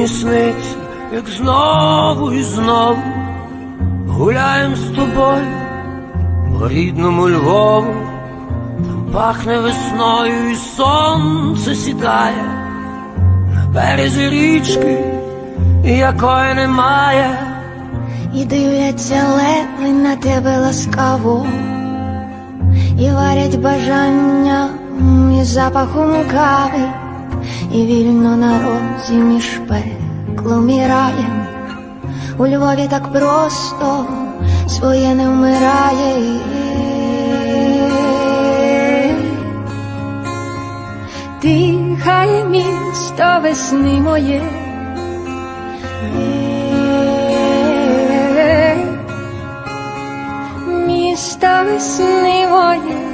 мені сниться, як знову і знову гуляєм з тобою по рідному Львову. Там пахне весною і сонце сідає на березі річки, якої немає. І дивляться леви на тебе ласкаво, і варять бажання із запахом кави, і вільно на розі між пеклом і раєм. У Львові так просто своє не вмирає. Дихає місто весни моє, місто весни моє.